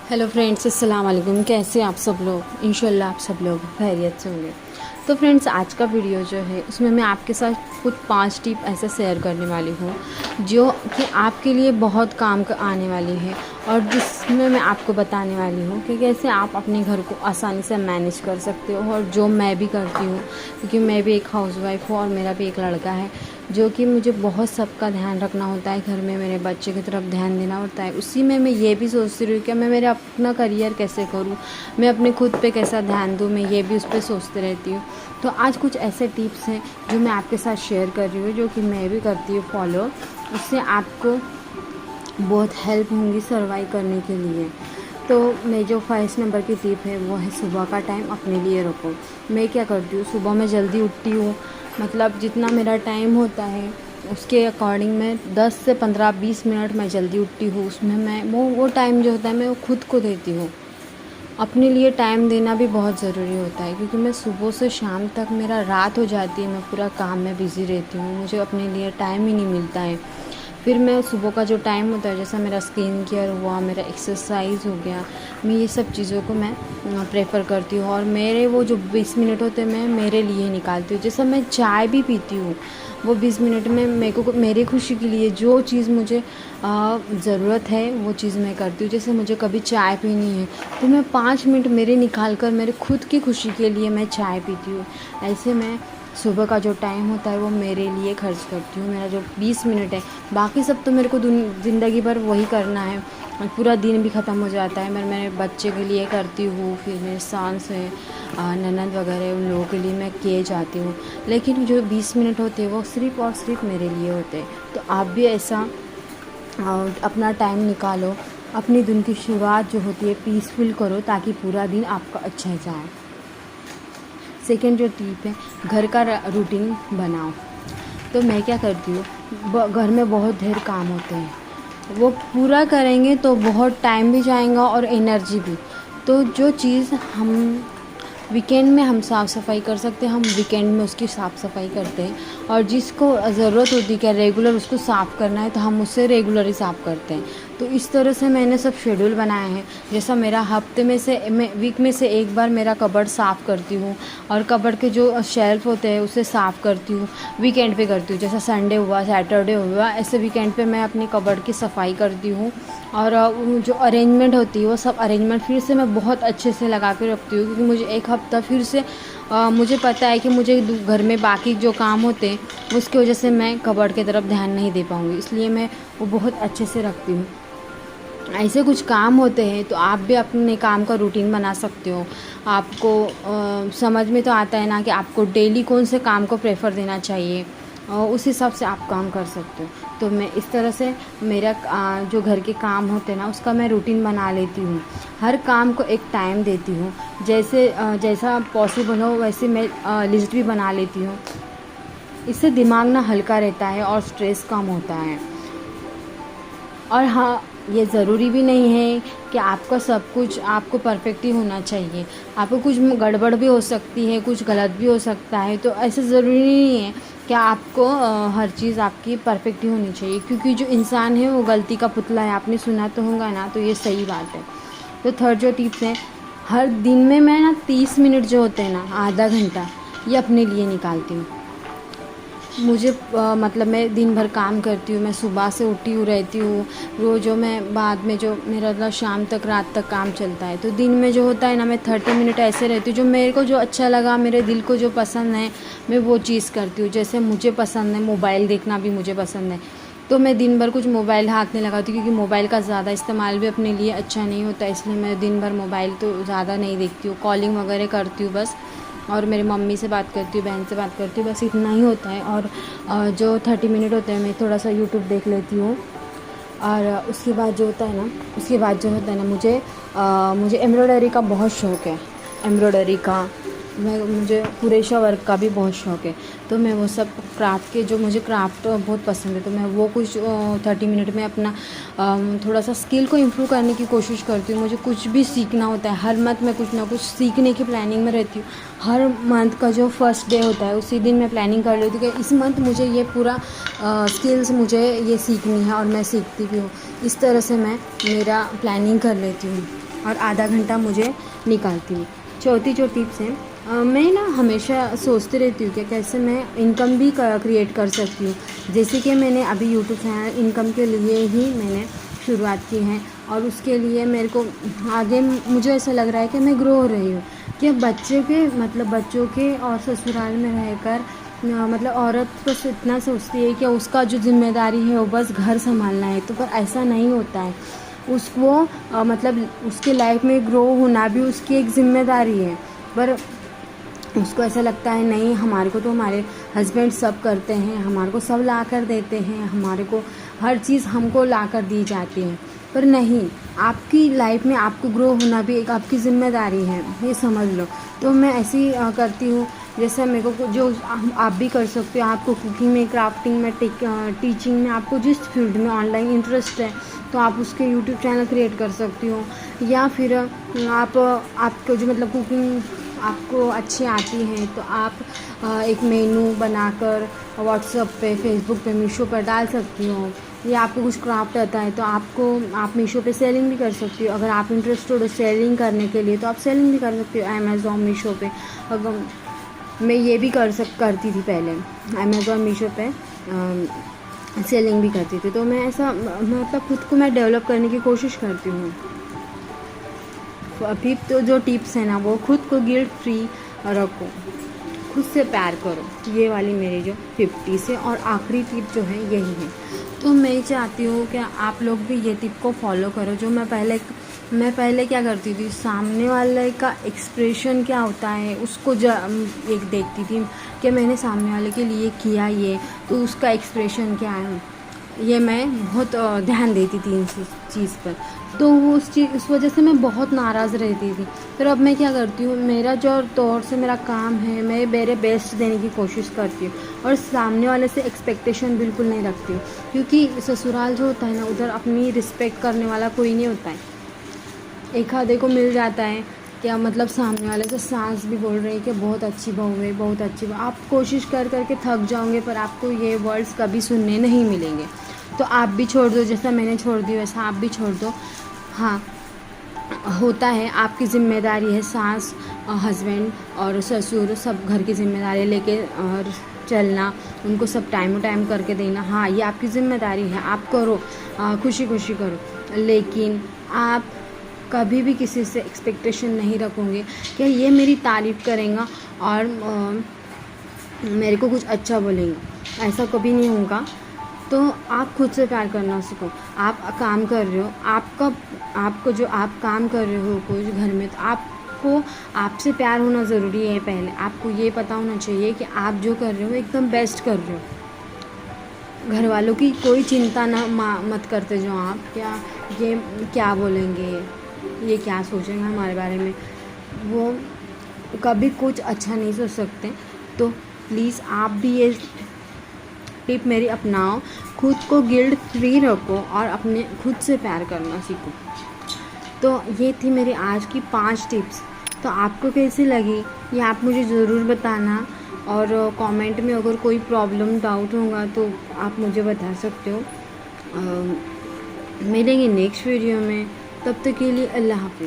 Hello friends, अस्सलाम वालेकुम। कैसे आप सब लोग? इंशाल्लाह आप सब लोग खैरियत से होंगे। तो फ्रेंड्स, आज का वीडियो जो है उसमें मैं आपके साथ कुछ 5 टिप ऐसे शेयर करने वाली हूँ जो कि आपके लिए बहुत काम आने वाली है, और जिसमें मैं आपको बताने वाली हूँ कि कैसे आप अपने घर को आसानी से मैनेज कर सकते हो। और जो मैं भी करती हूँ, क्योंकि मैं भी एक हाउसवाइफ हूँ और मेरा भी एक लड़का है, जो कि मुझे बहुत सबका ध्यान रखना होता है घर में, मेरे बच्चे की तरफ ध्यान देना होता है। उसी में मैं ये भी सोचती रही कि मैं मेरा अपना करियर कैसे करूँ, मैं अपने खुद पे कैसा ध्यान दूँ, मैं ये भी उस पर सोचती रहती हूँ। तो आज कुछ ऐसे टिप्स हैं जो मैं आपके साथ शेयर कर रही हूँ, जो कि मैं भी करती हूँ फॉलो। उससे आपको बहुत हेल्प होंगी सर्वाइव करने के लिए। तो मैं जो फर्स्ट नंबर की टिप है वो है सुबह का टाइम अपने लिए रखो। मैं क्या करती हूँ, सुबह मैं जल्दी उठती हूँ, मतलब जितना मेरा टाइम होता है उसके अकॉर्डिंग मैं 10 से 15-20 मिनट मैं जल्दी उठती हूँ। उसमें मैं वो टाइम जो होता है मैं वो खुद को देती हूँ। अपने लिए टाइम देना भी बहुत ज़रूरी होता है, क्योंकि मैं सुबह से शाम तक मेरा रात हो जाती है, मैं पूरा काम में बिज़ी रहती हूँ, मुझे अपने लिए टाइम ही नहीं मिलता है। फिर मैं सुबह का जो टाइम होता है, जैसा मेरा स्किन केयर हुआ, मेरा एक्सरसाइज हो गया, मैं ये सब चीज़ों को मैं प्रेफर करती हूँ। और मेरे वो जो 20 मिनट होते हैं मैं मेरे लिए निकालती हूँ। जैसा मैं चाय भी पीती हूँ, वो 20 मिनट में मेरे को मेरी खुशी के लिए जो चीज़ मुझे ज़रूरत है वो चीज़ मैं करती हूँ। जैसे मुझे कभी चाय पीनी है तो मैं 5 मिनट मेरे निकाल कर मेरे खुद की खुशी के लिए मैं चाय पीती हूँ। ऐसे मैं सुबह का जो टाइम होता है वो मेरे लिए खर्च करती हूँ। मेरा जो 20 मिनट है, बाकी सब तो मेरे को ज़िंदगी भर वही करना है और पूरा दिन भी ख़त्म हो जाता है। मैं मेरे बच्चे के लिए करती हूँ, फिर मेरे सास है, ननद वगैरह, उन लोगों के लिए मैं किए जाती हूँ। लेकिन जो 20 मिनट होते हैं वो सिर्फ़ और सिर्फ मेरे लिए होते हैं। तो आप भी ऐसा अपना टाइम निकालो, अपनी दिन की शुरुआत जो होती है पीसफुल करो, ताकि पूरा दिन आपका अच्छा जाए। सेकेंड जो टिप है, घर का रूटीन बनाओ। तो मैं क्या करती हूँ, घर में बहुत ढेर काम होते हैं, वो पूरा करेंगे तो बहुत टाइम भी जाएगा और एनर्जी भी। तो जो चीज़ हम वीकेंड में हम साफ़ सफाई कर सकते हैं, हम वीकेंड में उसकी साफ़ सफाई करते हैं। और जिसको ज़रूरत होती है क्या रेगुलर उसको साफ़ करना है, तो हम उससे रेगुलर ही साफ़ करते हैं। तो इस तरह से मैंने सब शेड्यूल बनाया है। जैसा मेरा हफ्ते में से मैं वीक में से एक बार मेरा कबर्ड साफ़ करती हूँ, और कबर्ड के जो शेल्फ होते हैं उसे साफ़ करती हूँ, वीकेंड पे करती हूँ। जैसा संडे हुआ, सैटरडे हुआ, ऐसे वीकेंड पे मैं अपनी कबर्ड की सफाई करती हूँ। और जो अरेंजमेंट होती है वो सब अरेंजमेंट फिर से मैं बहुत अच्छे से लगा के रखती हूँ, क्योंकि मुझे एक हफ़्ता फिर से मुझे पता है कि मुझे घर में बाकी जो काम होते हैं उसकी वजह से मैं कबर्ड की तरफ ध्यान नहीं दे पाऊँगी, इसलिए मैं वो बहुत अच्छे से रखती हूँ। ऐसे कुछ काम होते हैं तो आप भी अपने काम का रूटीन बना सकते हो। आपको समझ में तो आता है ना कि आपको डेली कौन से काम को प्रेफर देना चाहिए, उस हिसाब से आप काम कर सकते हो। तो मैं इस तरह से मेरा जो घर के काम होते हैं ना उसका मैं रूटीन बना लेती हूँ। हर काम को एक टाइम देती हूँ, जैसे जैसा पॉसिबल हो वैसे मैं लिस्ट भी बना लेती हूँ। इससे दिमाग ना हल्का रहता है और स्ट्रेस कम होता है। और हाँ, ये ज़रूरी भी नहीं है कि आपका सब कुछ आपको परफेक्ट ही होना चाहिए। आपको कुछ गड़बड़ भी हो सकती है, कुछ गलत भी हो सकता है। तो ऐसे ज़रूरी नहीं है कि आपको हर चीज़ आपकी परफेक्ट ही होनी चाहिए, क्योंकि जो इंसान है वो गलती का पुतला है। आपने सुना तो होगा ना, तो ये सही बात है। तो थर्ड जो टिप्स है, हर दिन में मैं ना 30 मिनट जो होते हैं ना, आधा घंटा, ये अपने लिए निकालती हूँ। मुझे मतलब मैं दिन भर काम करती हूँ, मैं सुबह से उठी हुई रहती हूँ, रोज़ जो मैं बाद में जो मेरा मतलब शाम तक रात तक काम चलता है। तो दिन में जो होता है ना, मैं 30 मिनट ऐसे रहती हूँ, जो मेरे को जो अच्छा लगा, मेरे दिल को जो पसंद है मैं वो चीज़ करती हूँ। जैसे मुझे पसंद है मोबाइल देखना, भी मुझे पसंद है, तो मैं दिन भर कुछ मोबाइल हाथ नहीं लगाती, क्योंकि मोबाइल का ज़्यादा इस्तेमाल भी अपने लिए अच्छा नहीं होता। इसलिए मैं दिन भर मोबाइल तो ज़्यादा नहीं देखती हूँ, कॉलिंग वगैरह करती हूँ बस, और मेरी मम्मी से बात करती हूँ, बहन से बात करती हूँ, बस इतना ही होता है। और जो 30 मिनट होते हैं मैं थोड़ा सा यूट्यूब देख लेती हूँ। और उसके बाद जो होता है ना, मुझे एम्ब्रॉयडरी का बहुत शौक़ है। एम्ब्रॉयडरी का मुझे कुरेशा वर्क का भी बहुत शौक़ है। तो मैं वो सब क्राफ्ट के, जो मुझे क्राफ्ट बहुत पसंद है, तो मैं वो कुछ 30 मिनट में अपना थोड़ा सा स्किल को इम्प्रूव करने की कोशिश करती हूँ। मुझे कुछ भी सीखना होता है, हर मंथ में कुछ ना कुछ सीखने की प्लानिंग में रहती हूँ। हर मंथ का जो फर्स्ट डे होता है उसी दिन मैं प्लानिंग कर लेती हूँ कि इस मंथ मुझे ये पूरा स्किल्स मुझे ये सीखनी है, और मैं सीखती भी हूँ। इस तरह से मैं मेरा प्लानिंग कर लेती हूँ। और आधा घंटा मुझे निकालती हूँ। चौथी जो टिप्स है, मैं ना हमेशा सोचती रहती हूँ कि कैसे मैं इनकम भी क्रिएट कर सकती हूँ। जैसे कि मैंने अभी यूट्यूब चैनल इनकम के लिए ही मैंने शुरुआत की है, और उसके लिए मेरे को आगे मुझे ऐसा लग रहा है कि मैं ग्रो हो रही हूँ। कि बच्चों के और ससुराल में रहकर मतलब औरत बस इतना सोचती है कि उसका जो जिम्मेदारी है वो बस घर संभालना है, तो पर ऐसा नहीं होता है। उसको मतलब उसके लाइफ में ग्रो होना भी उसकी एक जिम्मेदारी है। पर उसको ऐसा लगता है नहीं, हमारे को तो हमारे हस्बैंड सब करते हैं, हमारे को सब ला कर देते हैं, हमारे को हर चीज़ हमको ला कर दी जाती है। पर नहीं, आपकी लाइफ में आपको ग्रो होना भी एक आपकी ज़िम्मेदारी है, ये समझ लो। तो मैं ऐसे ही करती हूँ। जैसे मेरे को जो आप भी कर सकते हो, आपको कुकिंग में, क्राफ्टिंग में, टीचिंग में, आपको जिस फील्ड में ऑनलाइन इंटरेस्ट है तो आप उसके यूट्यूब चैनल क्रिएट कर सकती हो। या फिर आपको जो मतलब कुकिंग आपको अच्छी आती है तो आप एक मेनू बनाकर व्हाट्सएप पे, फेसबुक पे, मीशो पर डाल सकती हो। या आपको कुछ क्राफ्ट आता है तो आप मीशो पे सेलिंग भी कर सकती हो। अगर आप इंटरेस्टेड हो सेलिंग करने के लिए तो आप सेलिंग भी कर सकती हो अमेज़ॉन, मीशो पे। अगर मैं ये भी करती थी पहले, अमेज़ॉन, मीशो पे सेलिंग भी करती थी। तो मैं ऐसा मतलब खुद को मैं डेवलप करने की कोशिश करती हूँ। अभी तो जो टिप्स है ना, वो खुद को गिल्ट फ्री रखो, खुद से प्यार करो, ये वाली मेरी जो 50 है। और आखिरी टिप जो है यही है। तो मैं चाहती हूँ कि आप लोग भी ये टिप को फॉलो करो। जो मैं पहले क्या करती थी, सामने वाले का एक्सप्रेशन क्या होता है उसको एक देखती थी कि मैंने सामने वाले के लिए किया ये, तो उसका एक्सप्रेशन क्या है, ये मैं बहुत ध्यान देती थी इस चीज़ पर। तो वो उस वजह से मैं बहुत नाराज़ रहती थी। फिर अब मैं क्या करती हूँ, मेरा जो तौर से मेरा काम है, मैं मेरे बेस्ट देने की कोशिश करती हूँ और सामने वाले से एक्सपेक्टेशन बिल्कुल नहीं रखती हूँ। क्योंकि ससुराल जो होता है ना, उधर अपनी रिस्पेक्ट करने वाला कोई नहीं होता है। एक आधे को मिल जाता है क्या, मतलब सामने वाले से सास भी बोल रही है कि बहुत अच्छी बहू है, बहुत अच्छी बहू। आप कोशिश कर करके थक जाओगे पर आपको ये वर्ड्स कभी सुनने नहीं मिलेंगे। तो आप भी छोड़ दो, जैसा मैंने छोड़ दी वैसा आप भी छोड़ दो। हाँ, होता है, आपकी ज़िम्मेदारी है, सास, हस्बैंड और ससुर सब घर की ज़िम्मेदारी लेके और चलना, उनको सब टाइम टाइम करके देना। हाँ, ये आपकी ज़िम्मेदारी है, आप करो, खुशी खुशी करो। लेकिन आप कभी भी किसी से एक्सपेक्टेशन नहीं रखोगे कि ये मेरी तारीफ़ करेगा और मेरे को कुछ अच्छा बोलेंगे, ऐसा कभी नहीं होगा। तो आप खुद से प्यार करना सीखो। आप काम कर रहे हो, आपको जो आप काम कर रहे हो कुछ घर में, तो आपको आपसे प्यार होना ज़रूरी है। पहले आपको ये पता होना चाहिए कि आप जो कर रहे हो एकदम बेस्ट कर रहे हो। घर वालों की कोई चिंता मत करते जो आप, ये क्या बोलेंगे, ये क्या सोचेंगे हमारे बारे में, वो कभी कुछ अच्छा नहीं सोच सकते। तो प्लीज़ आप भी ये टिप मेरी अपनाओ, खुद को गिल्ट फ्री रखो और अपने खुद से प्यार करना सीखो। तो ये थी मेरी आज की 5 टिप्स। तो आपको कैसी लगी ये आप मुझे ज़रूर बताना, और कमेंट में अगर कोई प्रॉब्लम, डाउट होगा तो आप मुझे बता सकते हो। मिलेंगे नेक्स्ट वीडियो में, तब तक के लिए अल्लाह हाफ़िज़।